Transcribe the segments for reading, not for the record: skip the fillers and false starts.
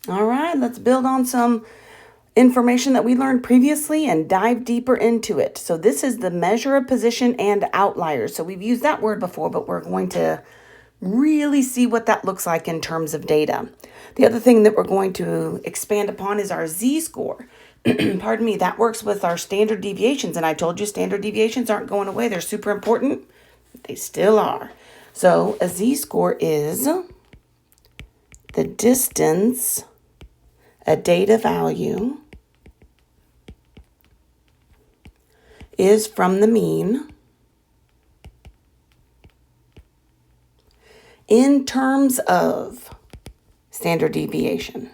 All right, let's build on some information that we learned previously and dive deeper into it. So this is the measure of position and outliers. So we've used that word before, but we're going to really see what that looks like in terms of data. The other thing that we're going to expand upon is our z-score. Pardon me, that works with our standard deviations. And I told you standard deviations aren't going away. They're super important. They still are. So a z-score is the distance a data value is from the mean in terms of standard deviation.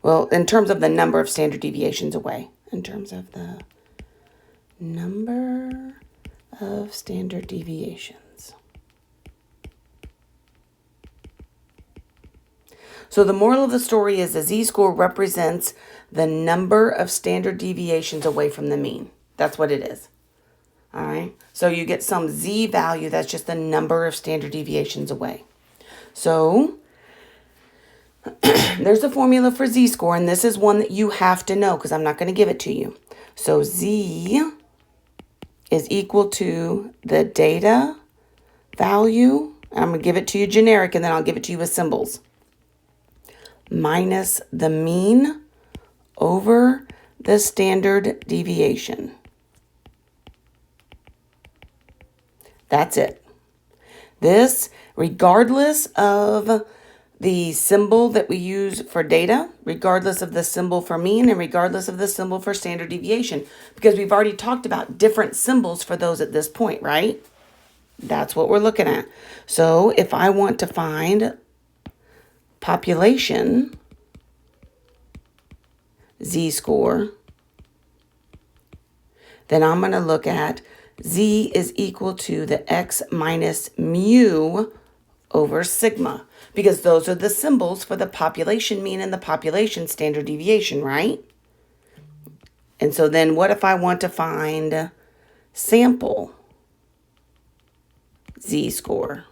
Well, in terms of the number of standard deviations away. In terms of the number of standard deviations. So the moral of the story is the z-score represents the number of standard deviations away from the mean. That's what it is. All right. So you get some z value that's just the number of standard deviations away. So there's a formula for z-score, and this is one that you have to know because I'm not going to give it to you. So z is equal to the data value. I'm going to give it to you generic, and then I'll give it to you with symbols. Minus the mean over the standard deviation. That's it. This, regardless of the symbol that we use for data, regardless of the symbol for mean, and regardless of the symbol for standard deviation, because we've already talked about different symbols for those at this point, right? That's what we're looking at. So if I want to find population z-score, then I'm going to look at z is equal to the x minus mu over sigma, because those are the symbols for the population mean and the population standard deviation, right? And so then what if I want to find sample z-score?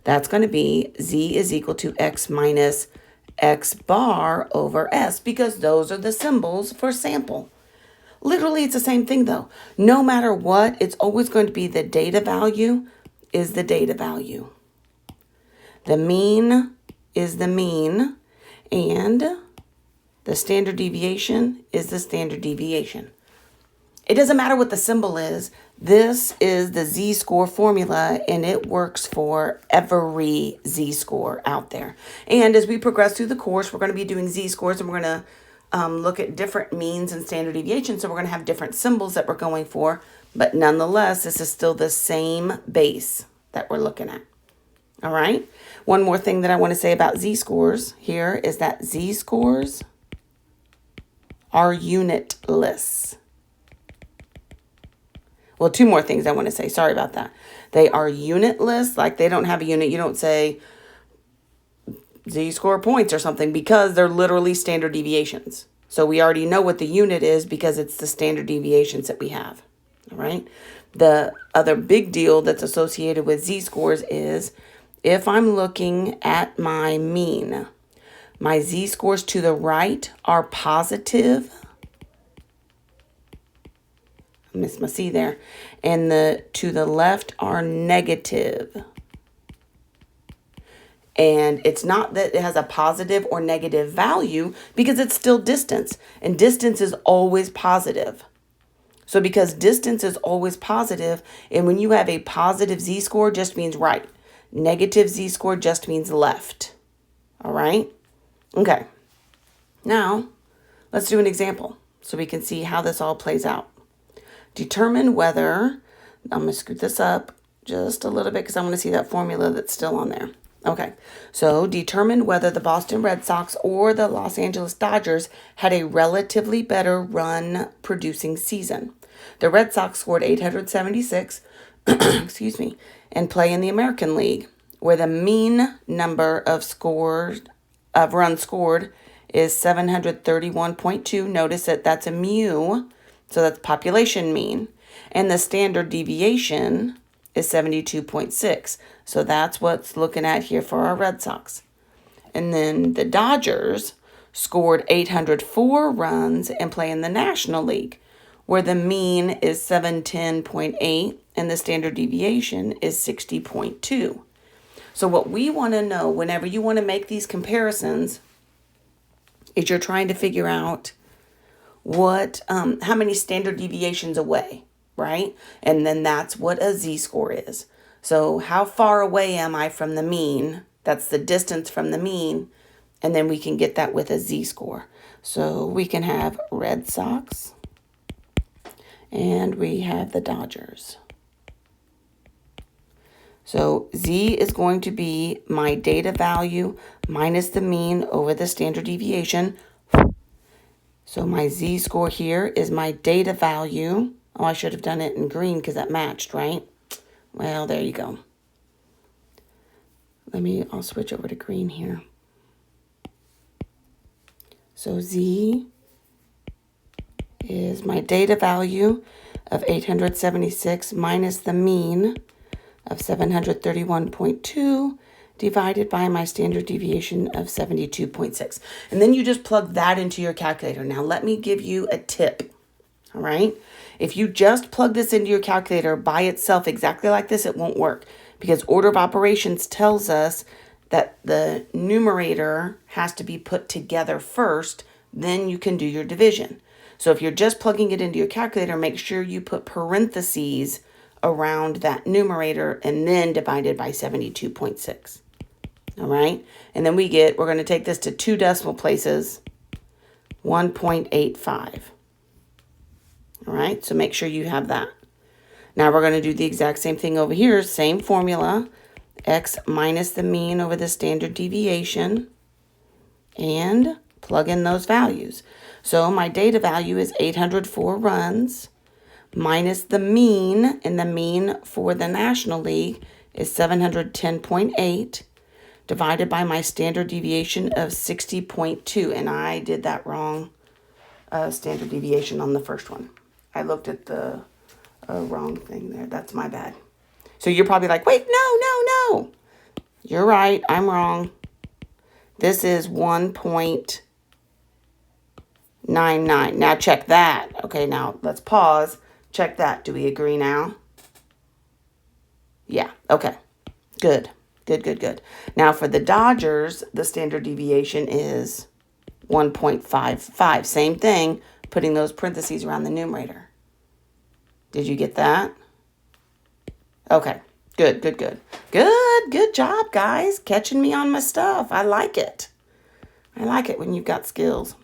That's going to be z is equal to x minus x bar over s, because those are the symbols for sample. Literally, it's the same thing though. No matter what, it's always going to be the data value is the data value. The mean is the mean, and the standard deviation is the standard deviation. It doesn't matter what the symbol is. This is the z-score formula, and it works for every z-score out there. And as we progress through the course, we're going to be doing z-scores, and we're going to look at different means and standard deviations. So we're going to have different symbols that we're going for. But nonetheless, this is still the same base that we're looking at. All right. One more thing that I want to say about z-scores here is that z-scores are unitless. Well, two more things I want to say. Sorry about that. They are unitless, like they don't have a unit. You don't say z-score points or something, because they're literally standard deviations. So we already know what the unit is because it's the standard deviations that we have. All right. The other big deal that's associated with z-scores is if I'm looking at my mean, my z-scores to the right are positive. I missed my C there. And the to the left are negative. And it's not that it has a positive or negative value, because it's still distance. And distance is always positive. So because distance is always positive, and when you have a positive z-score, just means right. Negative z-score just means left. All right? Okay. Now, let's do an example so we can see how this all plays out. Determine whether, I'm going to scoot this up just a little bit because I want to see that formula that's still on there. Okay, so determine whether the Boston Red Sox or the Los Angeles Dodgers had a relatively better run producing season. The Red Sox scored 876, excuse me, and play in the American League, where the mean number of runs scored is 731.2. Notice that that's a mu. So that's population mean. And the standard deviation is 72.6. So that's what's looking at here for our Red Sox. And then the Dodgers scored 804 runs and play in the National League, where the mean is 710.8 and the standard deviation is 60.2. So what we want to know whenever you want to make these comparisons is you're trying to figure out how many standard deviations away, right? And then that's what a z-score is. So how far away am I from the mean? That's the distance from the mean. And then we can get that with a z-score. So we can have Red Sox and we have the Dodgers. So z is going to be my data value minus the mean over the standard deviation. So my z-score here is my data value. Oh, I should have done it in green because that matched, right? Well, there you go. I'll switch over to green here. So z is my data value of 876 minus the mean of 731.2 divided by my standard deviation of 72.6. And then you just plug that into your calculator. Now, let me give you a tip, all right? If you just plug this into your calculator by itself exactly like this, it won't work because order of operations tells us that the numerator has to be put together first, then you can do your division. So if you're just plugging it into your calculator, make sure you put parentheses around that numerator and then divided by 72.6. All right. And then we're going to take this to 2 decimal places, 1.85. All right. So make sure you have that. Now we're going to do the exact same thing over here. Same formula, x minus the mean over the standard deviation, and plug in those values. So my data value is 804 runs. Minus the mean, and the mean for the National League is 710.8, divided by my standard deviation of 60.2. And I did that wrong, standard deviation on the first one. I looked at the wrong thing there. That's my bad. So you're probably like, wait, no. You're right. I'm wrong. This is 1.99. Now check that. Okay, now let's pause. Check that. Do we agree now? Yeah. Okay. Good. Now for the Dodgers, the standard deviation is 1.55. Same thing, putting those parentheses around the numerator. Did you get that? Okay. Good. Good job, guys. Catching me on my stuff. I like it. I like it when you've got skills.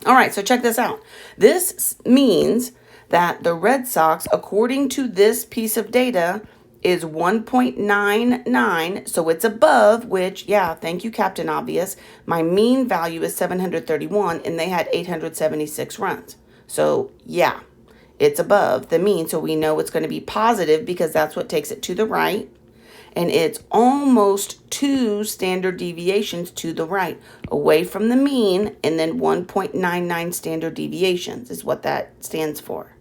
All right, so check this out. This means that the Red Sox, according to this piece of data, is 1.99, so it's above, which, yeah, thank you, Captain Obvious. My mean value is 731, and they had 876 runs. So, yeah, it's above the mean, so we know it's going to be positive because that's what takes it to the right. And it's almost 2 standard deviations to the right, away from the mean, and then 1.99 standard deviations is what that stands for.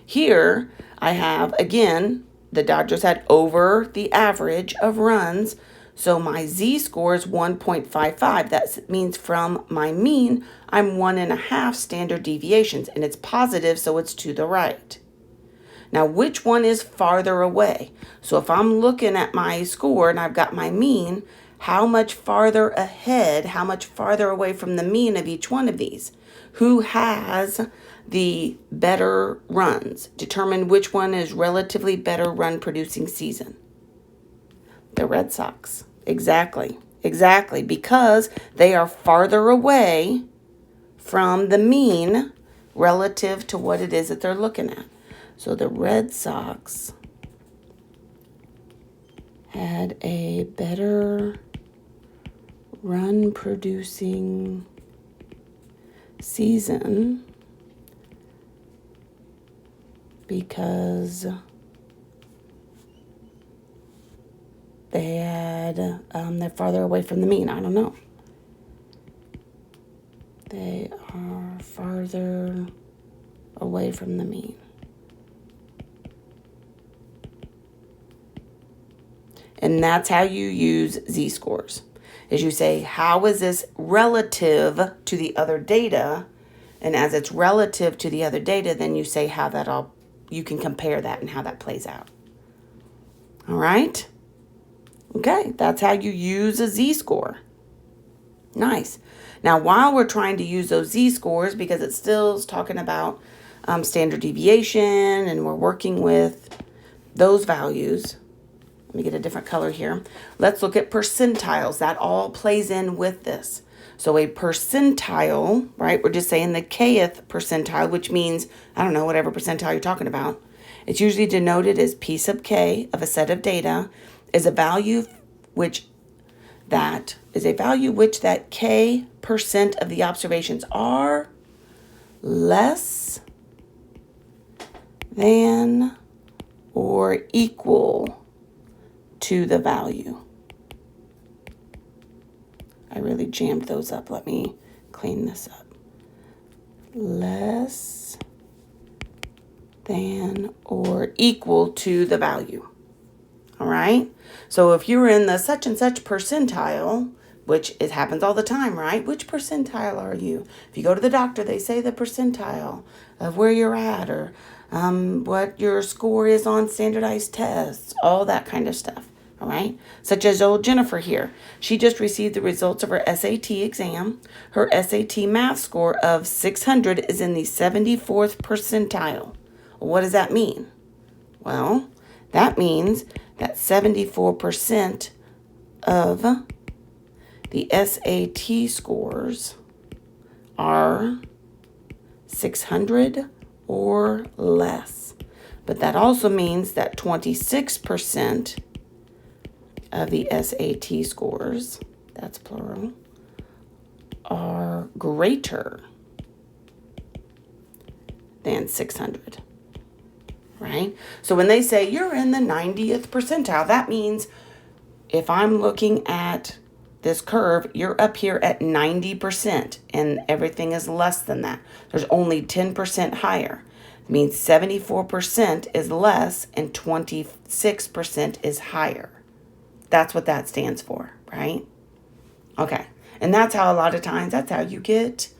Here, I have, again, the Dodgers had over the average of runs, so my z-score is 1.55. That means from my mean, I'm 1.5 standard deviations, and it's positive, so it's to the right. Now, which one is farther away? So if I'm looking at my score and I've got my mean, how much farther ahead, how much farther away from the mean of each one of these? Who has the better runs? Determine which one is relatively better run producing season. The Red Sox. Exactly. Because they are farther away from the mean relative to what it is that they're looking at. So the Red Sox had a better run producing season because they're farther away from the mean. I don't know. They are farther away from the mean. And that's how you use z-scores. Is you say, how is this relative to the other data? And as it's relative to the other data, then you say how that all, you can compare that and how that plays out. All right? Okay, that's how you use a z-score. Nice. Now, while we're trying to use those z-scores, because it still is talking about standard deviation and we're working with those values, let me get a different color here. Let's look at percentiles. That all plays in with this. So a percentile, right, we're just saying the kth percentile, which means, I don't know, whatever percentile you're talking about. It's usually denoted as P sub k of a set of data is a value which that k percent of the observations are less than or equal to the value. I really jammed those up. Let me clean this up. Less than or equal to the value. All right? So if you're in the such and such percentile, which it happens all the time, right? Which percentile are you? If you go to the doctor, they say the percentile of where you're at or what your score is on standardized tests, all that kind of stuff. All right, such as old Jennifer here. She just received the results of her SAT exam. Her SAT math score of 600 is in the 74th percentile. What does that mean? Well, that means that 74% of the SAT scores are 600 or less. But that also means that 26% of the SAT scores, that's plural, are greater than 600, right? So when they say you're in the 90th percentile, that means if I'm looking at this curve, you're up here at 90% and everything is less than that. There's only 10% higher. It means 74% is less and 26% is higher. That's what that stands for, right? Okay. And that's how a lot of times, that's how you get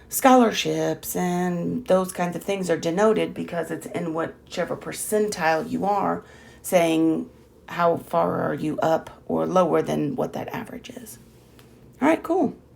scholarships and those kinds of things are denoted because it's in whichever percentile you are, saying how far are you up or lower than what that average is. All right, cool.